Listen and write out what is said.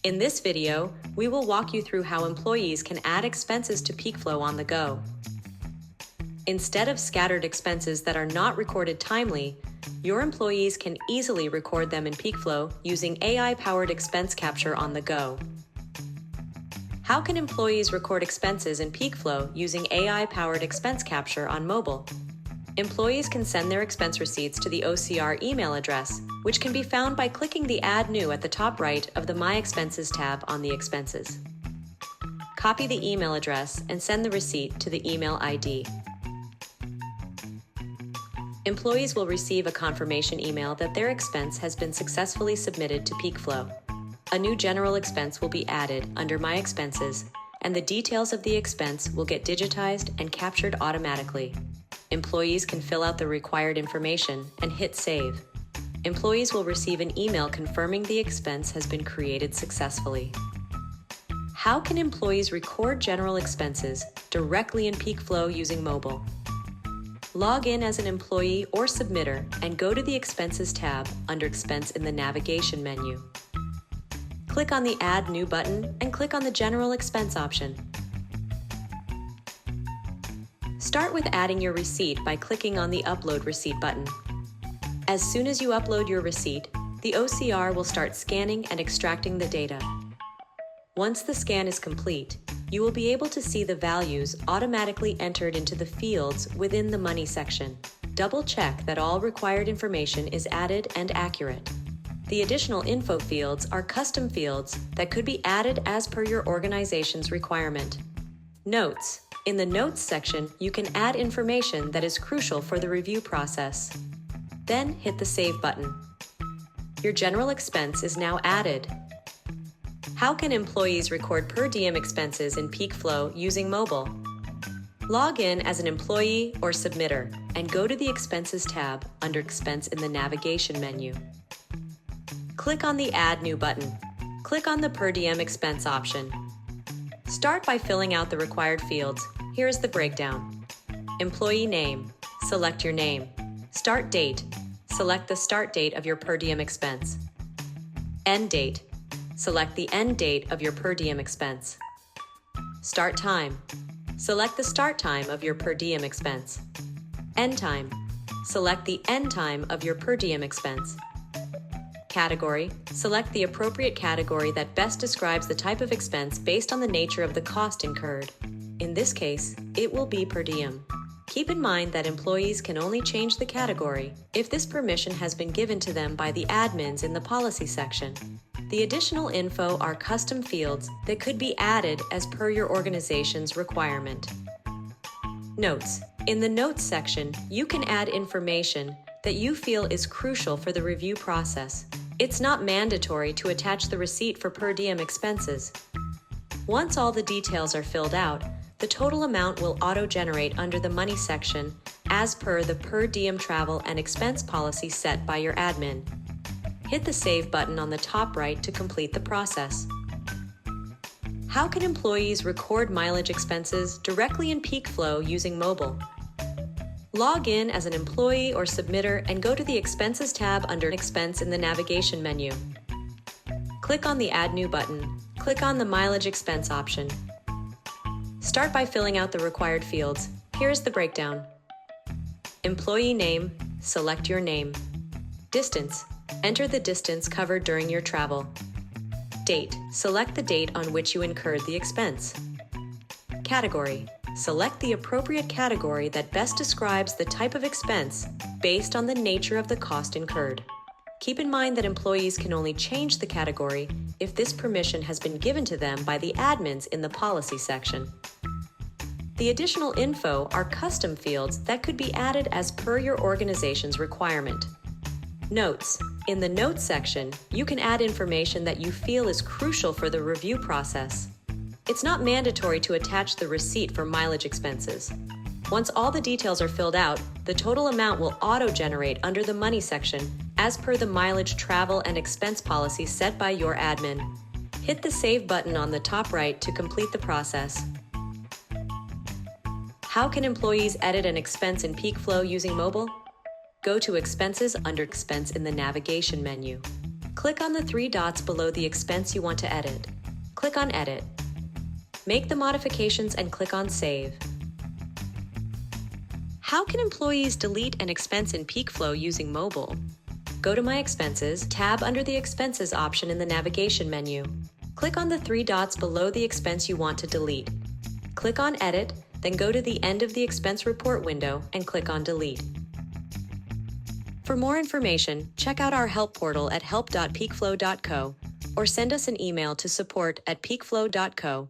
In this video, we will walk you through how employees can add expenses to Peakflo on the go. Instead of scattered expenses that are not recorded timely, your employees can easily record them in Peakflo using AI-powered expense capture on the go. How can employees record expenses in Peakflo using AI-powered expense capture on mobile? Employees can send their expense receipts to the OCR email address, which can be found by clicking the Add New at the top right of the My Expenses tab on the Expenses. Copy the email address and send the receipt to the email ID. Employees will receive a confirmation email that their expense has been successfully submitted to Peakflo. A new general expense will be added under My Expenses, and the details of the expense will get digitized and captured automatically. Employees can fill out the required information and hit Save. Employees will receive an email confirming the expense has been created successfully. How can employees record general expenses directly in Peakflo using mobile? Log in as an employee or submitter and go to the Expenses tab under Expense in the navigation menu. Click on the Add New button and click on the General Expense option. Start with adding your receipt by clicking on the Upload Receipt button. As soon as you upload your receipt, the OCR will start scanning and extracting the data. Once the scan is complete, you will be able to see the values automatically entered into the fields within the Money section. Double-check that all required information is added and accurate. The additional info fields are custom fields that could be added as per your organization's requirement. Notes. In the Notes section, you can add information that is crucial for the review process. Then hit the Save button. Your general expense is now added. How can employees record per diem expenses in Peakflo using mobile? Log in as an employee or submitter and go to the Expenses tab under Expense in the navigation menu. Click on the Add New button. Click on the Per Diem Expense option. Start by filling out the required fields. Here is the breakdown. Employee name. Select your name. Start date. Select the start date of your per diem expense. End date. Select the end date of your per diem expense. Start time. Select the start time of your per diem expense. End time. Select the end time of your per diem expense. Category. Select the appropriate category that best describes the type of expense based on the nature of the cost incurred. In this case, it will be per diem. Keep in mind that employees can only change the category if this permission has been given to them by the admins in the Policy section. The additional info are custom fields that could be added as per your organization's requirement. Notes. In the Notes section, you can add information that you feel is crucial for the review process. It's not mandatory to attach the receipt for per diem expenses. Once all the details are filled out, the total amount will auto-generate under the Money section as per the per diem travel and expense policy set by your admin. Hit the Save button on the top right to complete the process. How can employees record mileage expenses directly in Peakflo using mobile? Log in as an employee or submitter and go to the Expenses tab under Expense in the navigation menu. Click on the Add New button. Click on the Mileage Expense option. Start by filling out the required fields. Here's the breakdown. Employee name. Select your name. Distance. Enter the distance covered during your travel. Date. Select the date on which you incurred the expense. Category. Select the appropriate category that best describes the type of expense based on the nature of the cost incurred. Keep in mind that employees can only change the category if this permission has been given to them by the admins in the Policy section. The additional info are custom fields that could be added as per your organization's requirement. Notes. In the Notes section, you can add information that you feel is crucial for the review process. It's not mandatory to attach the receipt for mileage expenses. Once all the details are filled out, the total amount will auto-generate under the Money section as per the mileage travel and expense policy set by your admin. Hit the Save button on the top right to complete the process. How can employees edit an expense in Peakflo using mobile? Go to Expenses under Expense in the navigation menu. Click on the three dots below the expense you want to edit. Click on Edit. Make the modifications and click on Save. How can employees delete an expense in Peakflo using mobile? Go to My Expenses tab under the Expenses option in the navigation menu. Click on the three dots below the expense you want to delete. Click on Edit, then go to the end of the expense report window and click on Delete. For more information, check out our help portal at help.peakflo.co or send us an email to support@peakflo.co